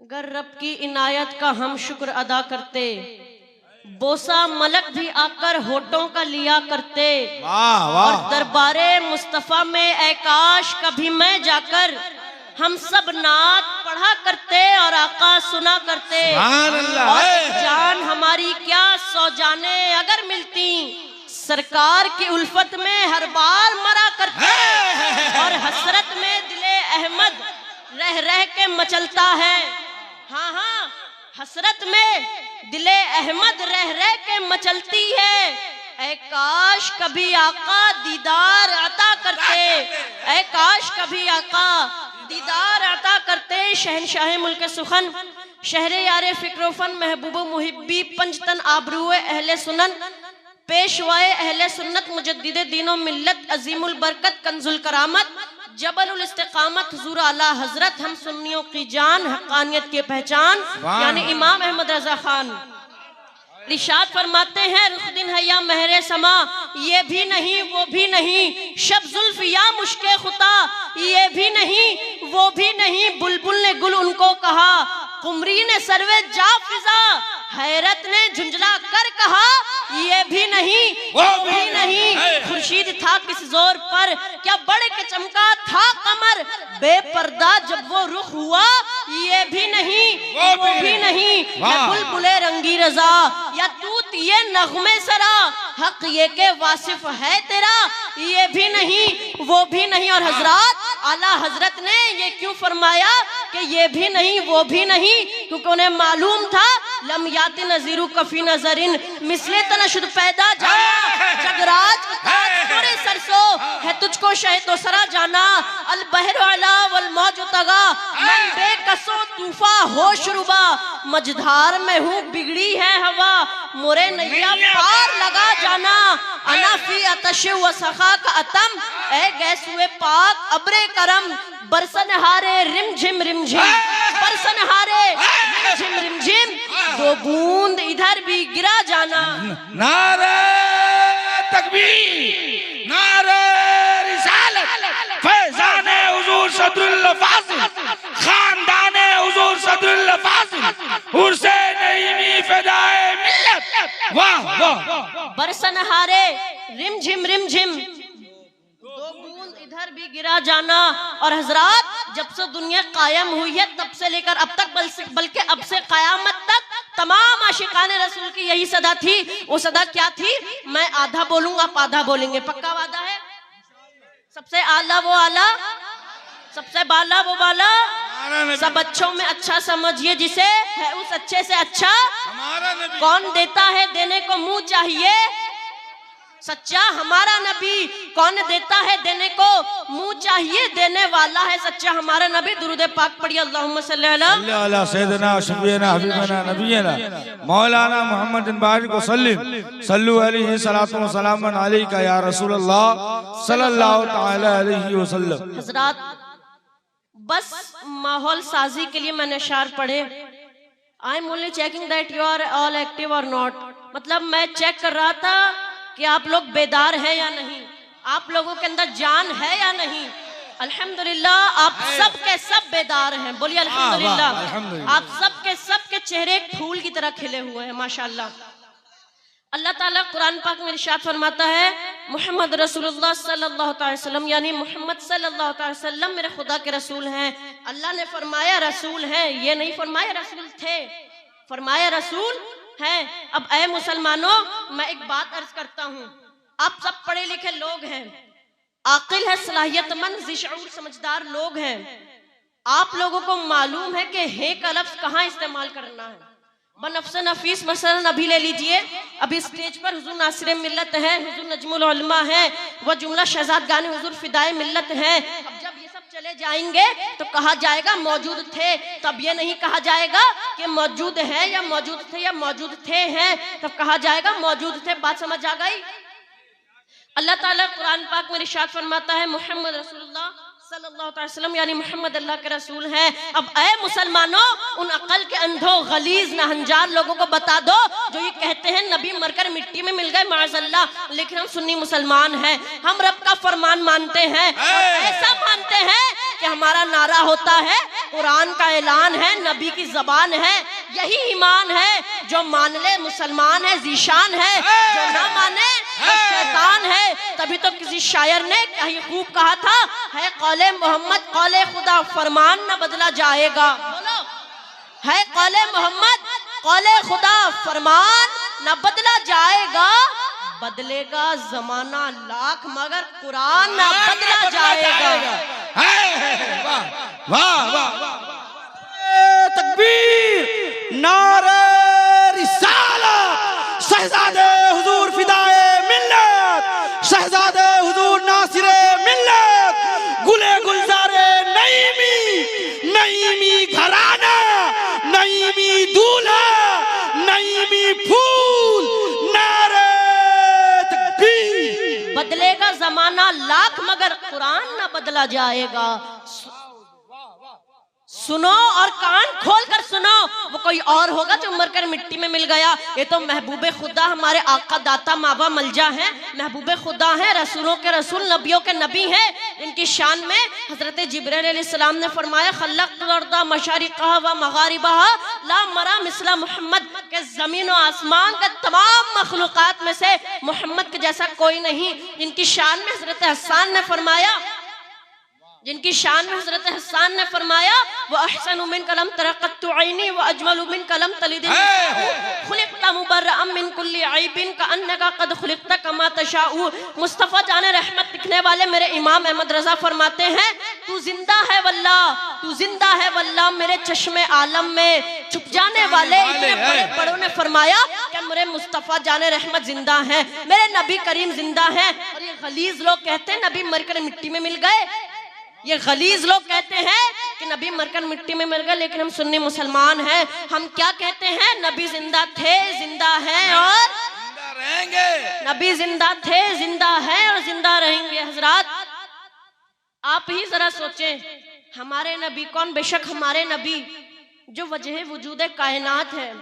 अगर रब की इनायत का हम शुक्र अदा करते, बोसा मलक भी आकर होठों का लिया करते। वाह वाह। और दरबारे मुस्तफा में ऐ काश कभी मैं जाकर हम सब नात पढ़ा करते और आका सुना करते। सुभान अल्लाह। और जान हमारी क्या सौ जाने अगर मिलती, सरकार की उल्फत में हर बार मरा करते। और हसरत में दिले अहमद रह रह के मचलता है। हाँ हाँ, हसरत में दिले अहमद रह रह के मचलती है। ऐ काश कभी आका दीदार अता करते, ऐ काश कभी आका दीदार अता करते। शहनशाह मुल्क सुखन, शहरे यारे फिक्रोफन, महबूब मुहिब्बी, पंजतन आबरूए अहले सुनन, पेशवाए अहले सुन्नत, मुजद्दिदे दीनो मिल्लत, अजीमुल बरकत, कंजुल करामत, जबलुल इस्तिकामत, हुजूर आला हजरत, हम सुन्नियों की जान, हक्कानियत की पहचान, यानी इमाम अहमद रजा खान इरशाद फरमाते हैं, रुखदिन है या महरे समा, ये भी नहीं वो भी नहीं, शब जुल्फ या मुश्के खुता, ये भी नहीं वो भी नहीं, बुलबुल ने गुल उनको कहा, कुमरी ने सरवे जा फिजा, हैरत ने झुंझला कर कहा, ये भी नहीं वो भी नहीं। खुर्शीद था किस जोर पर, क्या बढ़ के चमका था कमर, बेपर्दा जब वो रुख हुआ, ये भी नहीं वो भी नहीं। बुलबुले रंगी रजा या तूत ये नगमे सरा, हक ये के वासिफ है तेरा, ये भी नहीं वो भी नहीं। और हजरत आला हजरत ने ये क्यों फरमाया कि ये भी नहीं वो भी नहीं, क्योंकि उन्हें मालूम था लम याति नजीरू कफी नजरिन, मिसले तनशुद पैदा जाना, जगराज तोरे सरसो है तुझको शह तो सरा जाना, अल बहर अला वल मौज तगा, मन बेकसो तूफा होश रुबा, मझधार में हूँ बिगड़ी है हवा, मोरे नैया पार लगा जाना, अनाफी अतश व सखा का अतम, ए गैस हुए पाक अब्रे करम, बरसन हारे रिमझिम रिमझिम, बरसन हारे रिमझिम रिमझिम, दो बूंद इधर भी गिरा जाना। नारे तकबीर, नारे रिसालत, फैज़ाने हुजूर सदरुल फासिल, खानदाने हुजूर सदरुल फासिल, हुसैन नईमी फ़िदाए मिल्लत। वाह वाह। बरसन हारे रिमझिम रिमझिम, दो बूंद इधर भी गिरा जाना। और हजरात जब से दुनिया कायम हुई है तब से लेकर अब तक, बल्कि अब से कयामत तक तमाम आशिकाने रसूल की यही सदा थी। वो सदा क्या थी? मैं आधा बोलूंगा आप आधा बोलेंगे, पक्का वादा है? सबसे आला वो आला, सबसे बाला वो बाला, सब अच्छों में अच्छा समझिए जिसे, है उस अच्छे से अच्छा हमारा नबी। कौन देता है देने को मुंह चाहिए, सच्चा हमारा नबी। कौन देता है देने को मुंह चाहिए, देने वाला है सच्चा हमारा नबी। दुरूद पाक पढ़िए, अल्लाहुम्मा सल्ली अला सैयदना शफीना हबीबना नबीना मौलाना मोहम्मद बारिक वसल्लम, सल्लु अलैहि सलातु व सलामन अलैका या रसूलल्लाह सल्लल्लाहु तआला अलैहि वसल्लम। हजरात बस माहौल साजी के लिए मैंने अशार पढ़े, I am only checking that you are all active और नॉट, मतलब मैं चेक कर रहा था कि आप लोग बेदार हैं या नहीं, आप लोगों के अंदर जान है या नहीं। अल्हम्दुलिल्लाह आप सब के सब बेदार हैं, बोलिए अल्हम्दुलिल्लाह। आप सब के चेहरे एक फूल की तरह खिले हुए हैं माशाल्लाह। अल्लाह ताला कुरान पाक में इरशाद फरमाता है, मोहम्मद रसूलुल्लाह सल्लल्लाहु अलैहि वसल्लम, यानी मोहम्मद सल्लल्लाहु अलैहि वसल्लम मेरे खुदा के रसूल हैं। अल्लाह ने फरमाया रसूल हैं, ये नहीं फरमाया रसूल थे, फरमाया रसूल हैं। अब ऐ मुसलमानों, मैं एक बात अर्ज करता हूँ, आप सब पढ़े लिखे लोग हैं, आकिल है, सलाहियतमंद, ज़िशऊर, समझदार लोग हैं। आप लोगों को मालूम है कि हे का लफ्ज़ कहाँ इस्तेमाल करना है। बनफ्स नफीस मसलन अभी ले लीजिए, अभी स्टेज पर हुजूर नासिर मिल्लत है, हुजूर नजमुल उलमा है, वह जुमला शहजाद गाने हुजूर फिदाए मिल्लत है। अब जब ये सब चले जाएंगे तो कहा जाएगा मौजूद थे, तब ये नहीं कहा जाएगा कि मौजूद है या मौजूद थे या मौजूद थे हैं, तब कहा जाएगा मौजूद थे। बात समझ आ गई? अल्लाह ताला कुरान पाक में इरशाद फरमाता है, मोहम्मद रसूलुल्लाह सल्लल्लाहु अलैहि वसल्लम, यानी मोहम्मद अल्लाह के रसूल हैं। अब ऐ मुसलमानों, उन अकल के अंधों, गलीज, नहंजार लोगों को बता दो जो ये कहते हैं नबी मरकर मिट्टी में मिल गए माज़अल्लाह, लेकिन हम सुन्नी मुसलमान हैं, हम रब का फरमान मानते हैं और ऐसा मानते हैं कि हमारा नारा होता है कुरान का ऐलान है, नबी की जबान है, यही ईमान है। जो मान ले मुसलमान है, जीशान है, जो ना माने वो शैतान है। तभी तो किसी शायर ने कहीं खूब कहा था, है कौले मोहम्मद कौले खुदा, फरमान न बदला जाएगा। बोलो, है कौले मोहम्मद कौले खुदा, फरमान न बदला जाएगा। बदलेगा जमाना लाख मगर कुरान न बदला जाएगा। वाह वाह वाह, तकबीर, नारे रिसालत, शहजादे हुजूर फिदाए मिल्लत, शहजादे हुजूर नासिरे मिल्लत, गुले गुलजारे नईमी, नईमी घराना, नईमी दूल्हा, नईमी फूल, नारे तकबीर। बदलेगा जमाना लाख मगर कुरान न बदला जाएगा। सुनो और कान खोल कर सुनो, वो कोई और होगा जो मरकर मिट्टी में मिल गया। ये तो महबूबे खुदा हमारे आका दाता मावा मलजा हैं, महबूबे खुदा हैं, रसूलों के रसूल, नबियों के नबी हैं। इनकी शान में हजरत जिब्रील अलैहिस्सलाम ने फरमाया, खल्लक़्तुल अर्दा मशारिक़हा व मग़ारिबहा ला मरा मिस्ला मोहम्मद, के जमीन और आसमान के तमाम मखलूक़ात में से मोहम्मद के जैसा कोई नहीं। इनकी शान में हजरत हसन ने फरमाया, जिनकी शान में हजरत हसन ने फरमाया, वो अहसनु मिन कलम तरक़्क़तु ऐनी व अजमलु मिन कलम तलिद खुलिक़्ता मुबर्रअम मिन कुल्ली ऐबिन कअन्नका क़द खुलिक़्ता कमा तशाउ। मुस्तफ़ा जाने रहमत लिखने वाले मेरे इमाम अहमद रज़ा फरमाते हैं, तू जिंदा है वल्लाह, तू जिंदा है वल्लाह, मेरे चश्मे आलम में छुप जाने वाले इतने बड़े बड़ों ने फरमाया कि मेरे मुस्तफ़ा जाने रहमत जिंदा है, मेरे नबी करीम जिंदा है। और ये गलीज लोग कहते हैं नबी मरकर मिट्टी में मिल गए। ये गलीज लोग कहते हैं कि नबी मरकर मिट्टी में मिल गए, लेकिन हम सुन्नी मुसलमान हैं। हम क्या कहते हैं? नबी जिंदा थे, जिंदा हैं और जिंदा रहेंगे। नबी जिंदा थे, जिंदा हैं और जिंदा रहेंगे। हजरात, आप ही जरा सोचें, हमारे नबी कौन? बेशक हमारे नबी जो वजह वजूद कायनात है,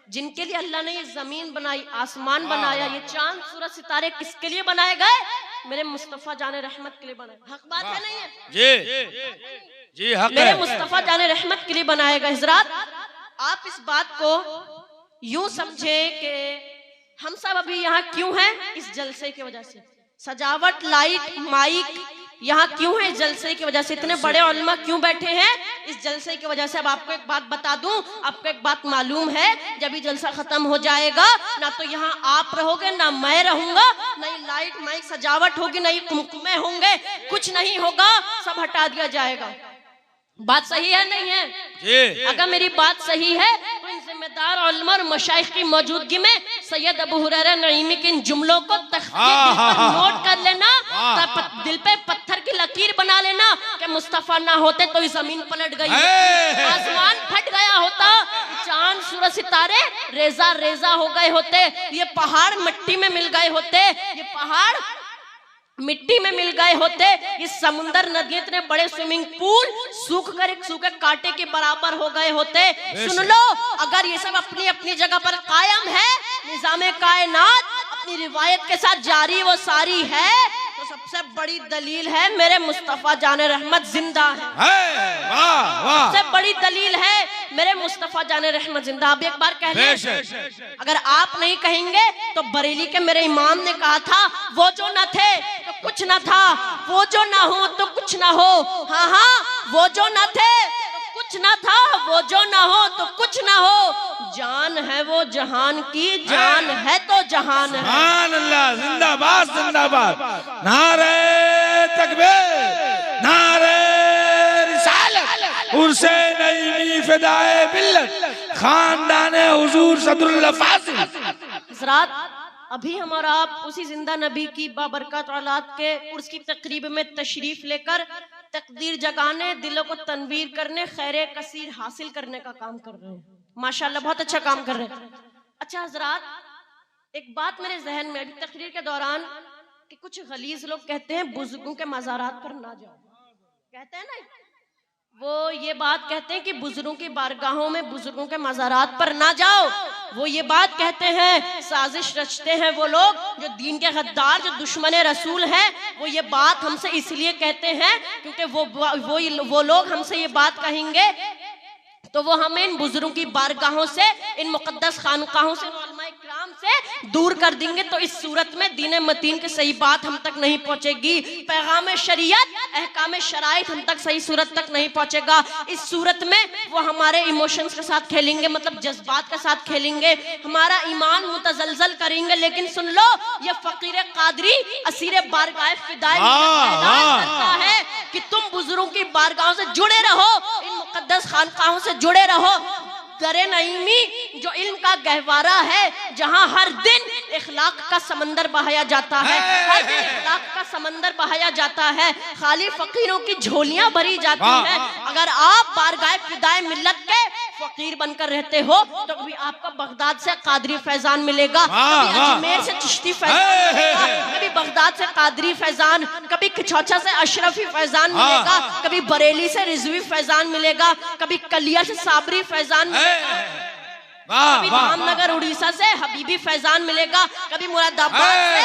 जिनके लिए अल्लाह ने ये जमीन बनाई, आसमान बनाया, ये चांद सूरज सितारे किसके लिए बनाए गए? मेरे मुस्तफ़ा जाने रहमत के लिए बनाए। हक बात है नहीं है? जी जी हक है। मेरे मुस्तफ़ा जाने रहमत के लिए बनाए गए। हजरात, आप इस बात को यूं समझें कि हम सब अभी यहाँ क्यों हैं? इस जलसे की वजह से। सजावट, लाइट, माइक यहाँ क्यों है? इस जलसे की वजह से। इतने बड़े उलमा क्यों बैठे हैं? इस जलसे की वजह से। अब आपको एक बात बता दूं, आपको एक बात मालूम है, जब ये जलसा खत्म हो जाएगा ना तो यहाँ आप रहोगे, ना मैं रहूंगा, ना ही लाइट माइक सजावट होगी, ना ही कुमकुमे होंगे, कुछ नहीं होगा, सब हटा दिया जाएगा। बात सही है नहीं है? जी। अगर मेरी बात सही है तो इन जिम्मेदार उलमा और मशाइख की मौजूदगी में सैयद अबू हुरैरा नईमी के इन जुमलों को नोट कर लेना, दिल पे पत्थर की लकीर बना लेना कि मुस्तफा ना होते तो इस जमीन पलट गई, आसमान फट गया होता, चांद सूरज सितारे रेजा रेजा हो गए होते, ये पहाड़ मिट्टी में मिल गए होते, ये पहाड़ मिट्टी में मिल गए होते, इस समुंदर नदियां इतने बड़े स्विमिंग पूल सूख कर एक सूखे कांटे के बराबर हो गए होते। सुन लो, अगर ये सब अपनी अपनी जगह पर कायम है, निजामे कायनात अपनी रिवायत के साथ जारी वो सारी है, तो सबसे बड़ी दलील है मेरे मुस्तफा जाने रहमत जिंदा है। सबसे बड़ी दलील है मेरे मुस्तफा जाने रहमत जिंदा। अब एक बार कह लें, अगर आप नहीं कहेंगे तो बरेली के मेरे इमाम ने कहा था, वो जो न थे तो कुछ न था, वो जो ना हो तो कुछ ना हो। हाँ हाँ, वो जो न थे तो कुछ ना था, वो जो ना हो तो कुछ ना हो। जान है वो जहान की, जान है तो जहान है। सुभान अल्लाह, जिंदाबाद जिंदाबाद, नारे तकबीर, नारे रिसालत, उर्से नईमी फिदाए मिल्लत, खानदाने हुजूर सदरुल अफाज़िल। हज़रात, अभी हम और आप उसी जिंदा नबी की बाबरकत औलाद के उर्स की तकरीब में तशरीफ लेकर तकदीर जगाने, दिलों को तनवीर करने, खैर कसीर हासिल करने का काम कर रहे हैं। माशाल्लाह, बहुत अच्छा काम कर रहे हैं। अच्छा हजरात, एक बात मेरे जहन में अभी तकरीर के दौरान कि कुछ गलीज लोग कहते हैं बुजुर्गों के मज़ारात पर ना जाओ, कहते हैं ना, वो ये बात कहते हैं कि बुजुर्गों की बारगाहों में, बुजुर्गों के मज़ारात पर ना जाओ। वो ये बात कहते हैं, साजिश रचते हैं वो लोग जो दीन के गद्दार, जो दुश्मन रसूल हैं। वो ये बात हमसे इसलिए कहते हैं क्योंकि वो लोग हमसे ये बात कहेंगे तो वो हमें इन बुजुर्गों की बारगाहों से, इन मुक़द्दस खानकाहों से, उलमाए किराम से दूर कर देंगे। तो इस सूरत में दीन मतीन की सही बात हम तक नहीं पहुंचेगी, पैगाम शरीयत, अहकाम शराइत हम तक सही सूरत तक नहीं पहुंचेगा। इस सूरत में वो हमारे इमोशंस के साथ खेलेंगे, मतलब जज्बात के साथ खेलेंगे, हमारा ईमान मुतजलजल करेंगे। लेकिन सुन लो, ये फकीर कादरी असीर बारगाह फिदाई ऐलान करता है कि तुम बुजुर्गों की बारगाहों से जुड़े रहो, इन मुक़द्दस खानकाहों से जुड़े रहो। दरे नईमी जो इल्म का गहवारा है, जहां हर दिन इखलाक का समंदर बहाया जाता है, हर दिन इखलाक का समंदर बहाया जाता है, खाली फकीरों की झोलियां भरी जाती हैं। अगर आप बारगाह फिदाए मिल्लत के फकीर बनकर रहते हो तो कभी आपको बगदाद से कादरी फैजान मिलेगा, कभी अजमेर से चिश्ती फैजान मिलेगा, कभी बगदाद से कादरी फैजान, कभी खिचौचा से अशरफी फैजान मिलेगा, कभी बरेली से रिजवी फैजान मिलेगा, कभी कलिया से साबरी फैजान, कभी धामनगर उड़ीसा से हबीबी फैजान मिलेगा, कभी मुरादाबाद से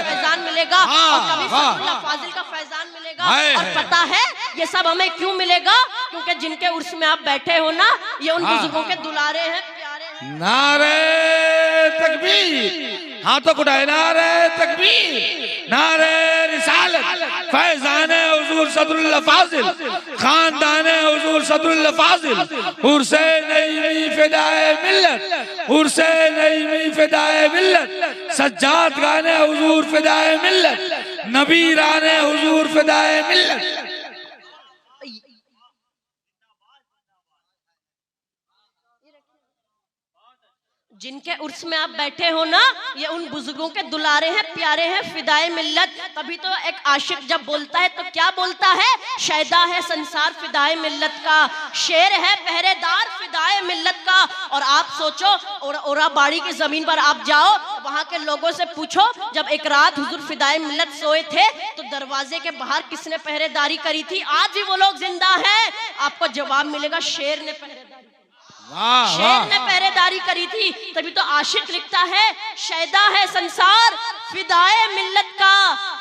फैजान मिलेगा, और कभी फाजिल का फैजान मिलेगा। और पता है ये सब हमें क्यों मिलेगा? क्योंकि जिनके उर्स में आप बैठे हो ना, ये उन बुजुर्गों के दुलारे हैं, प्यारे हैं। नारे तकबीर, हाथों को उठाए, नारे तकबीर, नारे रिसालत, फैजान हुजूर सदरुल्लाह फाजिल, खानदान हुजूर सदरुल्लाह फाजिल, उर्से नईमी फिदाए मिल्लत, उर्से नईमी फिदाए मिल्लत, सज्जाद गाने हुजूर फिदाए मिल्लत, नबी राने हुजूर फिदाए मिल्लत। जिनके उर्स में आप बैठे हो ना, ये उन बुजुर्गों के दुलारे हैं, प्यारे हैं, फिदाए मिल्लत। तभी तो एक आशिक जब बोलता है तो क्या बोलता है? शैदा है संसार फिदाए मिल्लत का, शेर है पहरेदार फिदाए मिल्लत का। और आप सोचो, ओराबाड़ी की जमीन पर आप जाओ, वहां के लोगों से पूछो, जब एक रात हुजूर फिदाए मिल्लत सोए थे तो दरवाजे के बाहर किसने पहरेदारी करी थी? आज भी वो लोग जिंदा हैं। आपको जवाब मिलेगा, शेर ने पहरेदारी, शेर ने पहरेदारी करी थी। तभी तो आशिक लिखता है, शैदा है संसार फिदाए मिल्लत का,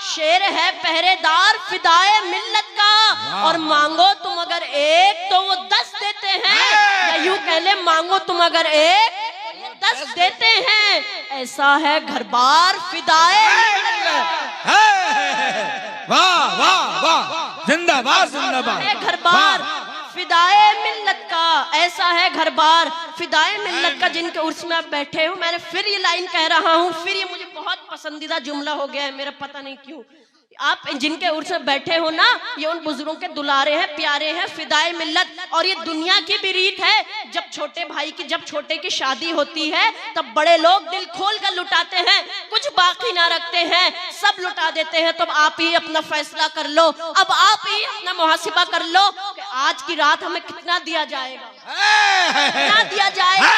शेर है पहरेदार फिदाए मिल्लत का। और मांगो तुम अगर एक तो वो 10 देते हैं, या यूं कह ले, मांगो तुम अगर एक 10 देते हैं। ऐसा है घर बार फिदाए मिल्लत। वाह वाह वाह, जिंदाबाद जिंदाबाद। घर बार फिदाए मिल्लत का, ऐसा है घर बार फिदाए मिल्लत का, जिनके उर्स में आप बैठे हो। मैंने फिर ये लाइन कह रहा हूँ, फिर ये मुझे बहुत पसंदीदा जुमला हो गया है मेरा, पता नहीं क्यों। आप जिनके उर्स में बैठे हो ना, ये उन बुजुर्गों के दुलारे हैं, प्यारे हैं, फिदाए मिल्लत। और ये दुनिया की भी रीत है, जब छोटे भाई की, जब छोटे की शादी होती है तब बड़े लोग दिल खोल कर लुटाते हैं, कुछ बाकी ना रखते हैं, सब लुटा देते हैं। तो अब आप ही अपना फैसला कर लो, अब आप ही अपना मुहासिबा कर लो कि आज की रात हमें कितना दिया जाएगा, कितना दिया जाएगा।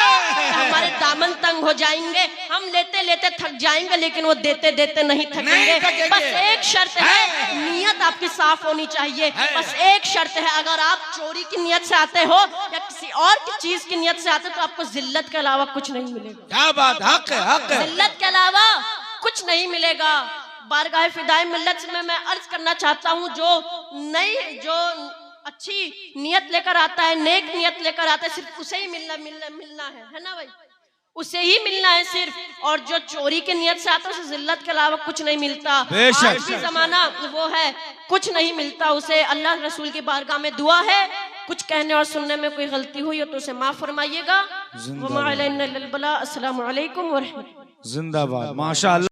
हमारे दामन तंग हो जाएंगे, हम लेते लेते थक जाएंगे, लेकिन वो देते देते नहीं थकेंगे। बस एक शर्त है, नियत आपकी साफ होनी चाहिए। बस एक शर्त है, अगर आप चोरी की नियत से आते हो या किसी और की चीज की नियत से आते हो तो आपको जिल्लत के अलावा कुछ नहीं मिलेगा। क्या बात, हक है, हक है। जिल्लत के अलावा कुछ नहीं मिलेगा। बारगाह फिदाए मिल्लत में मैं अर्ज करना चाहता हूँ, जो अच्छी नियत लेकर आता है, नेक नियत लेकर आता है, सिर्फ उसे ही मिलना है ना भाई, उसे ही मिलना है सिर्फ। और जो चोरी की नियत से आता है उसे जिल्लत के अलावा कुछ नहीं मिलता। आज भी जमाना वो है, कुछ नहीं मिलता उसे। अल्लाह रसूल की बारगाह में दुआ है, कुछ कहने और सुनने में कोई गलती हुई हो तो उसे माफ फरमाइएगा। अस्सलामु अलैकुम व रहमतुल्लाह। जिंदाबाद, माशाअल्लाह।